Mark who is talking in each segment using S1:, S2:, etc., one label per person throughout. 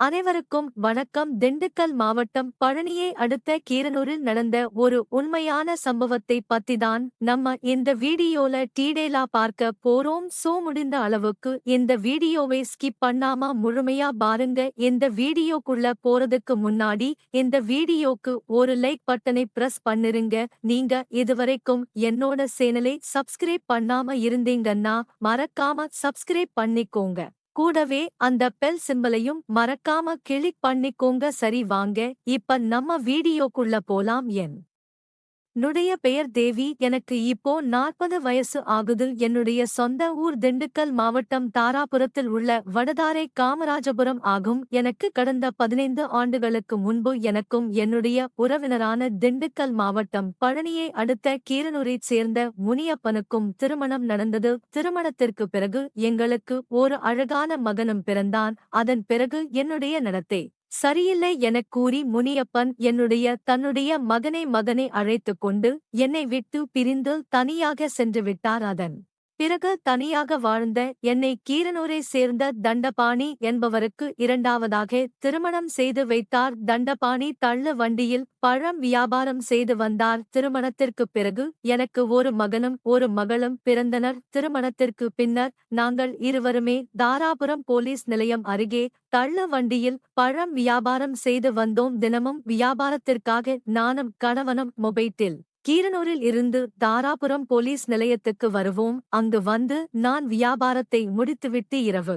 S1: அனைவருக்கும் வணக்கம். திண்டுக்கல் மாவட்டம் பழனியை அடுத்த கீரனூரில் நடந்த ஒரு உண்மையான சம்பவத்தை பத்திதான் நம்ம இந்த வீடியோல டீடெயிலா பார்க்க போறோம். முடிந்த அளவுக்கு இந்த வீடியோவை ஸ்கிப் பண்ணாம முழுமையா பாருங்க. இந்த வீடியோக்குள்ள போறதுக்கு முன்னாடி இந்த வீடியோக்கு ஒரு லைக் பட்டனை பிரஸ் பண்ணிருங்க. நீங்க இதுவரைக்கும் என்னோட சேனலை சப்ஸ்கிரைப் பண்ணாம இருந்தீங்கன்னா மறக்காம சப்ஸ்கிரைப் பண்ணிக்கோங்க. கூடவே அந்த பெல் சிம்பலையும் மறக்காம கிளிக் பண்ணிக்கோங்க. சரி வாங்க இப்ப நம்ம வீடியோக்குள்ள போலாம். என்னுடைய பெயர் தேவி. எனக்கு இப்போ 40 வயசு ஆகுது. என்னுடைய சொந்த ஊர் திண்டுக்கல் மாவட்டம் தாராபுரத்தில் உள்ள வடதாரை காமராஜபுரம் ஆகும். எனக்கு கடந்த 15 ஆண்டுகளுக்கு முன்பு எனக்கும் என்னுடைய உறவினரான திண்டுக்கல் மாவட்டம் பழனியை அடுத்த கீரனூரைச் சேர்ந்த முனியப்பனுக்கும் திருமணம் நடந்தது. திருமணத்திற்கு பிறகு எங்களுக்கு ஒரு அழகான மகனும் பிறந்தான். அதன் பிறகு என்னுடைய நடத்தை சரியில்லை எனக் கூறி முனியப்பன் தன்னுடைய மகனை அழைத்துக் கொண்டு என்னை விட்டு பிரிந்து தனியாக சென்று விட்டார். அதன் பிறகு தனியாக வாழ்ந்த என்னை கீரனூரை சேர்ந்த தண்டபாணி என்பவருக்கு இரண்டாவதாக திருமணம் செய்து வைத்தார். தண்டபாணி தள்ளு வண்டியில் பழம் வியாபாரம் செய்து வந்தார். திருமணத்திற்குப் பிறகு எனக்கு ஒரு மகனும் ஒரு மகளும் பிறந்தனர். திருமணத்திற்கு பின்னர் நாங்கள் இருவருமே தாராபுரம் போலீஸ் நிலையம் அருகே தள்ளு வண்டியில் பழம் வியாபாரம் செய்து வந்தோம். தினமும் வியாபாரத்திற்காக நானும் கணவனும் மொபைட்டில் கீரனூரில் இருந்து தாராபுரம் போலீஸ் நிலையத்துக்கு வருவோம். அங்கு வந்து நான் வியாபாரத்தை முடித்துவிட்டு இரவு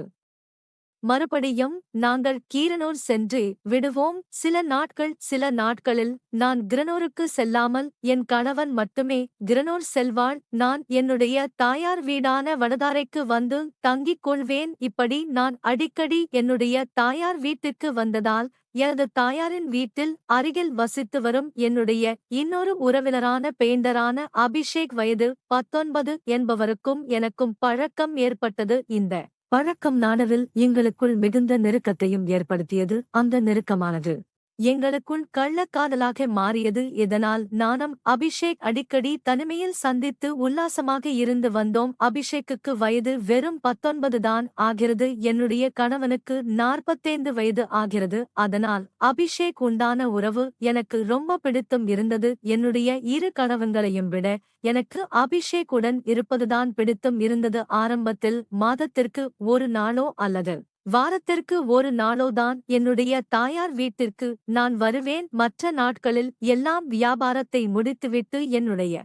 S1: மறுபடியும் நாங்கள் கீரனூர் சென்று விடுவோம். சில நாட்களில் நான் கிரனூருக்கு செல்லாமல் என் கணவன் மட்டுமே கிரனூர் செல்வாள். நான் என்னுடைய தாயார் வீடான வடதாரைக்கு வந்து தங்கிக் கொள்வேன். இப்படி நான் அடிக்கடி என்னுடைய தாயார் வீட்டுக்கு வந்ததால் எனது தாயாரின் வீட்டில் அருகில் வசித்து வரும் என்னுடைய இன்னொரு உறவினரான பெயிண்டரான அபிஷேக் வயது 19 என்பவருக்கும் எனக்கும் பழக்கம் ஏற்பட்டது. இந்த பழக்கம் நாளடைவில் எங்களுக்குள் மிகுந்த நெருக்கத்தையும் ஏற்படுத்தியது. அந்த நெருக்கமானது எங்களுக்குள் கள்ளக்காதலாக மாறியது. இதனால் நானும் அபிஷேக் அடிக்கடி தனிமையில் சந்தித்து உல்லாசமாக இருந்து வந்தோம். அபிஷேக்குக்கு வயது வெறும் 19 தான் ஆகிறது. என்னுடைய கணவனுக்கு 45 வயது ஆகிறது. அதனால் அபிஷேக் உண்டான உறவு எனக்கு ரொம்ப பிடித்தும் இருந்தது. என்னுடைய இரு கணவன்களையும் விட எனக்கு அபிஷேக் உடன் இருப்பதுதான் பிடித்தும் இருந்தது. ஆரம்பத்தில் மாதத்திற்கு ஒரு நாளோ அல்லது வாரத்திற்கு ஒரு நாளோதான் என்னுடைய தாயார் வீட்டிற்கு நான் வருவேன். மற்ற நாட்களில் எல்லாம் வியாபாரத்தை முடித்துவிட்டு என்னுடைய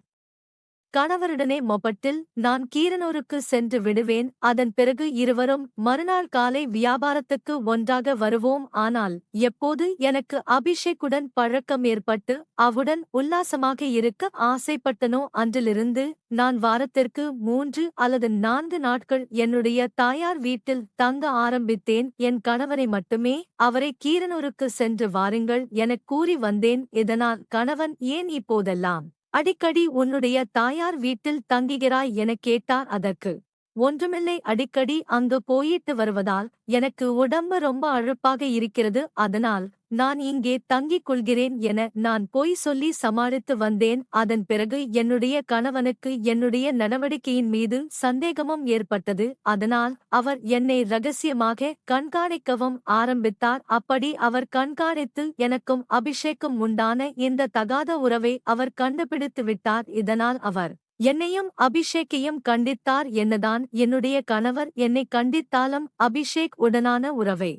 S1: கணவருடனே மொபட்டில் நான் கீரனூருக்கு சென்று விடுவேன். அதன் பிறகு இருவரும் மறுநாள் காலை வியாபாரத்துக்கு ஒன்றாக வருவோம். ஆனால் எப்போது எனக்கு அபிஷேக்குடன் பழக்கம் ஏற்பட்டு அவுடன் உல்லாசமாக இருக்க ஆசைப்பட்டனோ அன்றிலிருந்து நான் வாரத்திற்கு 3 அல்லது 4 நாட்கள் என்னுடைய தாயார் வீட்டில் தங்க ஆரம்பித்தேன். என் கணவரை மட்டுமே அவரை கீரனூருக்கு சென்று வாருங்கள் எனக் கூறி வந்தேன். இதனால் கணவன் ஏன் இப்போதெல்லாம் அடிக்கடி உன்னுடைய தாயார் வீட்டில் தங்குகிறாய் எனக் கேட்டார். அதற்கு ஒன்றுமில்லை, அடிக்கடி அங்கு போயிட்டு வருவதால் எனக்கு உடம்பு ரொம்ப அழுப்பாக இருக்கிறது. அதனால் நான் இங்கே தங்கிக் கொள்கிறேன் என நான் பொய் சொல்லி சமாளித்து வந்தேன். அதன் பிறகு என்னுடைய கணவனுக்கு என்னுடைய நடவடிக்கையின் மீது சந்தேகமும் ஏற்பட்டது. அதனால் அவர் என்னை ரகசியமாக கண்காணிக்கவும் ஆரம்பித்தார். அப்படி அவர் கண்காணித்து எனக்கும் அபிஷேக்கும் உண்டான இந்த தகாத உறவை அவர் கண்டுபிடித்து விட்டார். இதனால் அவர் என்னையும் அபிஷேக்கையும் கண்டித்தார். என்னதான் என்னுடைய கணவர் என்னை கண்டித்தாலும் அபிஷேக் உடனான உறவை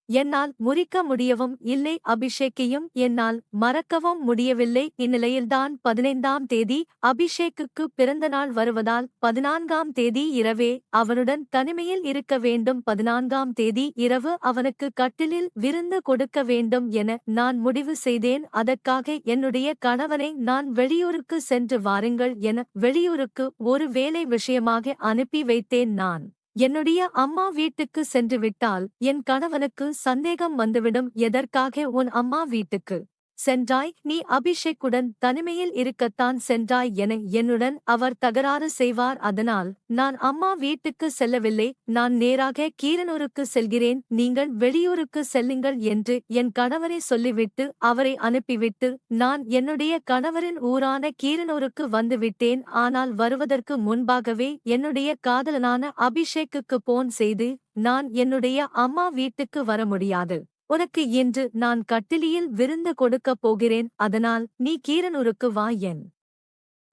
S1: என்னால் முறிக்க முடியவும் இல்லை. அபிஷேக்கையும் என்னால் மறக்கவும் முடியவில்லை. இந்நிலையில்தான் 15ஆம் தேதி அபிஷேக்குக்கு பிறந்தநாள் வருவதால் 14ஆம் தேதி இரவே அவனுடன் தனிமையில் இருக்க வேண்டும். 14ஆம் தேதி இரவு அவனுக்கு கட்டிலில் விருந்து கொடுக்க வேண்டும் என நான் முடிவு செய்தேன். அதற்காக என்னுடைய கணவனை நான் வெளியூருக்கு சென்று வாருங்கள் என வெளியூருக்கு ஒரு வேலை விஷயமாக அனுப்பி வைத்தேன். நான் என்னுடைய அம்மா வீட்டுக்கு சென்று விட்டால் என் கணவனுக்கு சந்தேகம் வந்துவிடும். எதற்காக உன் அம்மா வீட்டுக்கு சென்றாய், நீ அபிஷேக்குடன் தனிமையில் இருக்கத்தான் சென்றாய் என என்னுடன் அவர் தகராறு செய்வார். அதனால் நான் அம்மா வீட்டுக்கு செல்லவில்லை, நான் நேராக கீரனூருக்கு செல்கிறேன், நீங்கள் வெளியூருக்கு செல்லுங்கள் என்று என் கணவரை சொல்லிவிட்டு அவரை அனுப்பிவிட்டு நான் என்னுடைய கணவரின் ஊரான கீரனூருக்கு வந்துவிட்டேன். ஆனால் வருவதற்கு முன்பாகவே என்னுடைய காதலனான அபிஷேக்குக்கு போன் செய்து, நான் என்னுடைய அம்மா வீட்டுக்கு வர முடியாது, உனக்கு இன்று நான் கட்டிலியில் விருந்து கொடுக்கப் போகிறேன், அதனால் நீ கீரனூருக்கு வா என்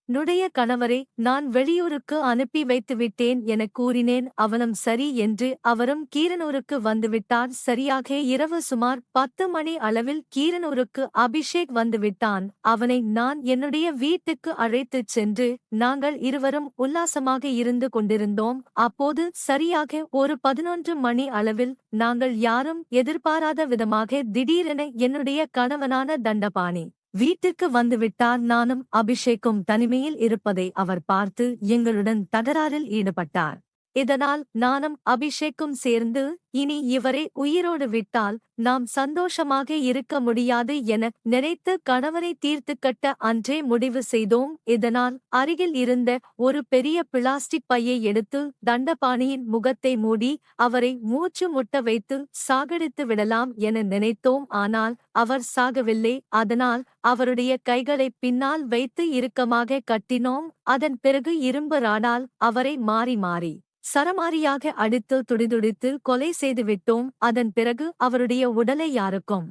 S1: னுடைய கணவரை நான் வெளியூருக்கு அனுப்பி வைத்துவிட்டேன் எனக் கூறினேன். அவனும் சரி என்று அவரும் கீரனூருக்கு வந்துவிட்டார். சரியாக இரவு சுமார் 10 மணி அளவில் கீரனூருக்கு அபிஷேக் வந்துவிட்டான். அவனை நான் என்னுடைய வீட்டுக்கு அழைத்துச் சென்று நாங்கள் இருவரும் உல்லாசமாக இருந்து கொண்டிருந்தோம். அப்போது சரியாக ஒரு 11 மணி அளவில் நாங்கள் யாரும் எதிர்பாராத விதமாக திடீரென என்னுடைய கணவனான தண்டபாணி வீட்டிற்கு வந்துவிட்டார். நானும் அபிஷேக்கும் தனிமையில் இருப்பதை அவர் பார்த்து எங்களுடன் தகராறில் ஈடுபட்டார். இதனால் நானும் அபிஷேக்கும் சேர்ந்து, இனி இவரை உயிரோடு விட்டால் நாம் சந்தோஷமாக இருக்க முடியாது என நினைத்து கணவனை தீர்த்துக்கட்ட அன்றே முடிவு செய்தோம். இதனால் அருகில் இருந்த ஒரு பெரிய பிளாஸ்டிக் பையை எடுத்து தண்டபாணியின் முகத்தை மூடி அவரை மூச்சு முட்ட வைத்து சாகடித்து விடலாம் என நினைத்தோம். ஆனால் அவர் சாகவில்லை. அதனால் அவருடைய கைகளை பின்னால் வைத்து இறுக்கமாக கட்டினோம். அதன் பிறகு இரும்பு ராடால் அவரை மாறி மாறி சரமாரியாக அடித்து துடிதுடித்து கொலை செய்துவிட்டோம். அதன் பிறகு அவருடைய உடலை யாருக்கும்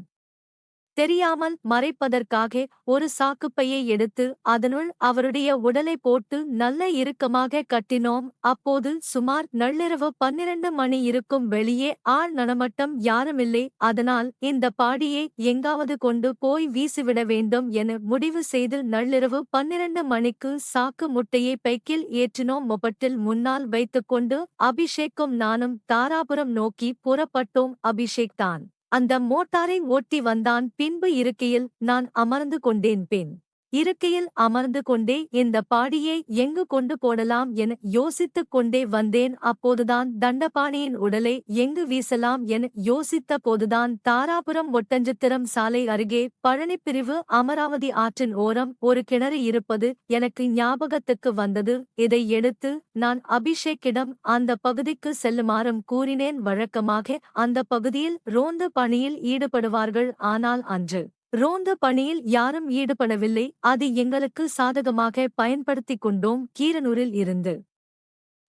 S1: தெரியாமல் மறைப்பதற்காக ஒரு சாக்குப்பையை எடுத்து அதனுள் அவருடைய உடலை போட்டு நல்ல இறுக்கமாக கட்டினோம். அப்போது சுமார் நள்ளிரவு 12 மணி இருக்கும். வெளியே ஆள் நடமாட்டம் யாருமில்லை. அதனால் இந்த பாடியை எங்காவது கொண்டு போய் வீசிவிட வேண்டும் என முடிவு செய்து நள்ளிரவு 12 மணிக்கு சாக்கு முட்டையை பைக்கில் ஏற்றினோம். மொபட்டில் முன்னால் வைத்துக்கொண்டு அபிஷேக்கும் நானும் தாராபுரம் நோக்கி புறப்பட்டோம். அபிஷேக் தான் அந்த மோட்டாரை ஓட்டி வந்தான். பின்பு இருக்கையில் நான் அமர்ந்து கொண்டேன். இருக்கையில் அமர்ந்து கொண்டே இந்த பாடியை எங்கு கொண்டு போடலாம் என யோசித்துக் கொண்டே வந்தேன். அப்போதுதான் தண்டபாணியின் உடலை எங்கு வீசலாம் என யோசித்த போதுதான் தாராபுரம் ஒட்டஞ்சத்திரம் சாலை அருகே பழனிப்பிரிவு அமராவதி ஆற்றின் ஓரம் ஒரு கிணறு இருப்பது எனக்கு ஞாபகத்துக்கு வந்தது. இதை எடுத்து நான் அபிஷேக்கிடம் அந்த பகுதிக்கு செல்லுமாறும் கூறினேன். வழக்கமாக அந்த பகுதியில் ரோந்து பணியில் ஈடுபடுவார்கள். ஆனால் அன்று ரோந்து பணியில் யாரும் ஈடுபடவில்லை. அது எங்களுக்கு சாதகமாக பயன்படுத்திக் கொண்டோம். கீரனூரில் இருந்து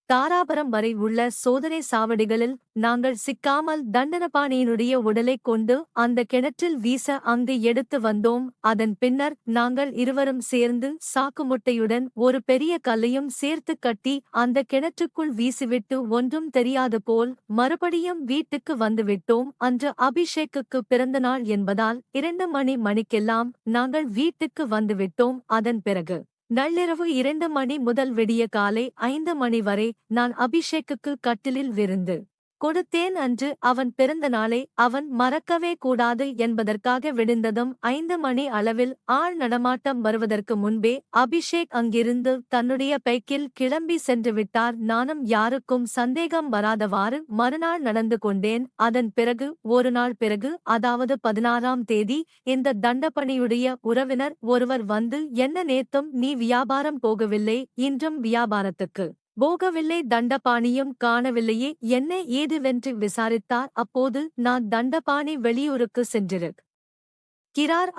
S1: தாராபுரம் வரை உள்ள சோதனை சாவடிகளில் நாங்கள் சிக்காமல் தண்டபாணியினுடைய உடலைக் கொண்டு அந்த கிணற்றில் வீச அங்கு எடுத்து வந்தோம். அதன் பின்னர் நாங்கள் இருவரும் சேர்ந்து சாக்குமுட்டையுடன் ஒரு பெரிய கல்லையும் சேர்த்து கட்டி அந்த கிணற்றுக்குள் வீசிவிட்டு ஒன்றும் தெரியாது போல் மறுபடியும் வீட்டுக்கு வந்துவிட்டோம். அன்று அபிஷேக்குக்கு பிறந்தநாள் என்பதால் 2 மணிக்கெல்லாம் நாங்கள் வீட்டுக்கு வந்துவிட்டோம். அதன் பிறகு நள்ளிரவு 2 மணி முதல் விடிய காலை 5 மணி வரை நான் அபிஷேக்குக்கு கட்டிலில் விருந்து கொடுத்தேன். அன்று அவன் பிறந்த நாளை அவன் மறக்கவே கூடாது என்பதற்காக விடிந்ததும் 5 மணி அளவில் ஆள் நடமாட்டம் வருவதற்கு முன்பே அபிஷேக் அங்கிருந்து தன்னுடைய பைக்கில் கிளம்பி சென்று விட்டார். நானும் யாருக்கும் சந்தேகம் வராதவாறு மறுநாள் நடந்து கொண்டேன். அதன் பிறகு ஒரு நாள் பிறகு, அதாவது 16ஆம் தேதி, இந்த தண்டபணியுடைய உறவினர் ஒருவர் வந்து, என்ன நேத்தும் நீ வியாபாரம் போகவில்லை, இன்றும் வியாபாரத்துக்கு போகவில்லை, தண்டபாணியும் காணவில்லையே, என்ன ஏதுவென்று விசாரித்தார். அப்போது நான் தண்டபாணி வெளியூருக்கு சென்றிருக்கிறார்.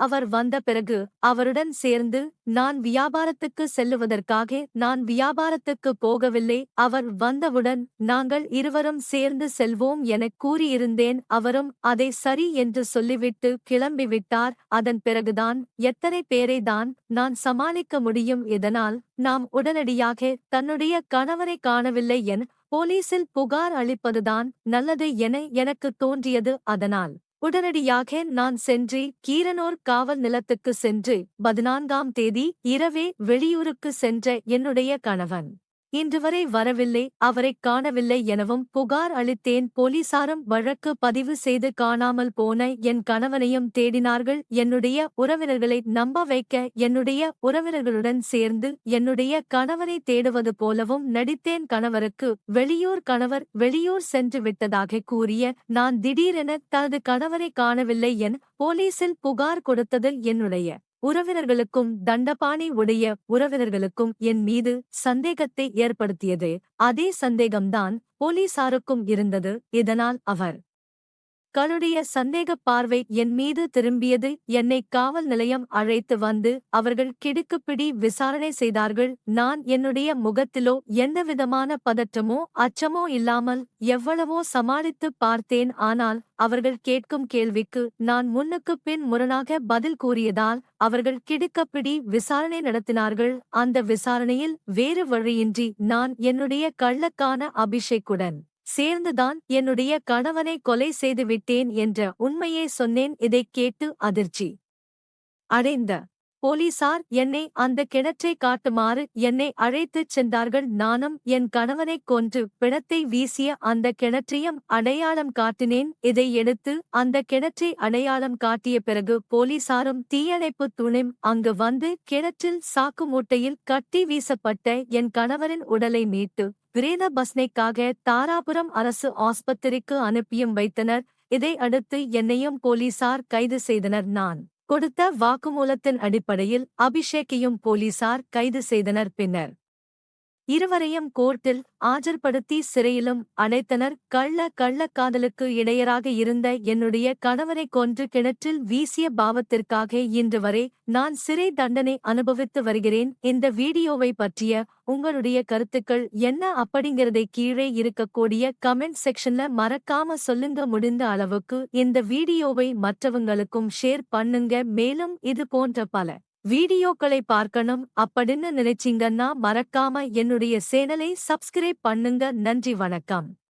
S1: அவர் வந்த பிறகு அவருடன் சேர்ந்து நான் வியாபாரத்துக்கு செல்லுவதற்காக நான் வியாபாரத்துக்கு போகவில்லை, அவர் வந்தவுடன் நாங்கள் இருவரும் சேர்ந்து செல்வோம் எனக் கூறியிருந்தேன். அவரும் அதை சரி என்று சொல்லிவிட்டு கிளம்பிவிட்டார். அதன் பிறகுதான் எத்தனை பேரை தான் நான் சமாளிக்க முடியும். இதனால் நாம் உடனடியாக தன்னுடைய கணவரை காணவில்லை என போலீசில் புகார் அளிப்பதுதான் நல்லது என எனக்கு தோன்றியது. அதனால் உடனடியாக நான் சென்று கீரனூர் காவல் நிலையத்துக்கு சென்று 14ஆம் தேதி இரவே வெளியூருக்கு சென்ற என்னுடைய கணவன் இன்று வரை வரவில்லை, அவரைக் காணவில்லை எனவும் புகார் அளித்தேன். போலீசாரும் வழக்கு பதிவு செய்து காணாமல் போன என் கணவனையும் தேடினார்கள். என்னுடைய உறவினர்களை நம்ப வைக்க என்னுடைய உறவினர்களுடன் சேர்ந்து என்னுடைய கணவனை தேடுவது போலவும் நடித்தேன். கணவர் வெளியூர் சென்று விட்டதாக கூறிய நான் திடீரென தனது கணவனை காணவில்லை என போலீசில் புகார் கொடுத்ததில் என்னுடைய உறவினர்களுக்கும் தண்டபாணி உடைய உறவினர்களுக்கும் என் மீது சந்தேகத்தை ஏற்படுத்தியது. அதே சந்தேகம்தான் போலீசாருக்கும் இருந்தது. இதனால் களுடைய சந்தேகப் பார்வை என் மீது திரும்பியது. என்னை காவல் நிலையம் அழைத்து வந்து அவர்கள் கிடுக்குப்பிடி விசாரணை செய்தார்கள். நான் என்னுடைய முகத்திலோ எந்தவிதமான பதற்றமோ அச்சமோ இல்லாமல் எவ்வளவோ சமாளித்துப் பார்த்தேன். ஆனால் அவர்கள் கேட்கும் கேள்விக்கு நான் முன்னுக்குப் பின் முரணாக பதில் கூறியதால் அவர்கள் கிடுக்கப்பிடி விசாரணை நடத்தினார்கள். அந்த விசாரணையில் வேறு வழியின்றி நான் என்னுடைய கள்ளக்கான அபிஷேக்குடன் சேர்ந்துதான் என்னுடைய கணவனை கொலை செய்துவிட்டேன் என்ற உண்மையை சொன்னேன். இதைக் கேட்டு அதிர்ச்சி அடைந்த போலீசார் என்னை அந்த கிணற்றை காட்டுமாறு என்னை அழைத்துச் சென்றார்கள். நானும் என் கணவனைக் கொன்று பிணத்தை வீசிய அந்த கிணற்றையும் அடையாளம் காட்டினேன். இதை எடுத்து அந்த கிணற்றை அடையாளம் காட்டிய பிறகு போலீசாரும் தீயணைப்புத் துணையும் அங்கு வந்து கிணற்றில் சாக்கு மூட்டையில் கட்டி வீசப்பட்ட என் கணவரின் உடலை மீட்டு பிரேத பஸ்னைக்காக தாராபுரம் அரசு ஆஸ்பத்திரிக்கு அனுப்பியும் வைத்தனர். இதை அடுத்து என்னையும் போலீசார் கைது செய்தனர். நான் கொடுத்த வாக்குமூலத்தின் அடிப்படையில் அபிஷேக்கையும் போலீசார் கைது செய்தனர். பின்னர் இருவரையும் கோர்ட்டில் ஆஜர்படுத்தி சிறையிலும் அடைத்தனர். கள்ளக்காதலுக்கு இடையராக இருந்த என்னுடைய கணவரை கொன்று கிணற்றில் வீசிய பாவத்திற்காக இன்று வரை நான் சிறை தண்டனை அனுபவித்து வருகிறேன். இந்த வீடியோவை பற்றிய உங்களுடைய கருத்துக்கள் என்ன அப்படிங்கிறதை கீழே இருக்கக்கூடிய கமெண்ட் செக்ஷன்ல மறக்காம சொல்லுங்க. முடிந்த அளவுக்கு இந்த வீடியோவை மற்றவங்களுக்கும் ஷேர் பண்ணுங்க. மேலும் இது போன்ற பல வீடியோக்களை பார்க்கணும் அப்படின்னு நினைச்சீங்கன்னா மறக்காம என்னுடைய சேனலை சப்ஸ்கிரைப் பண்ணுங்க. நன்றி, வணக்கம்.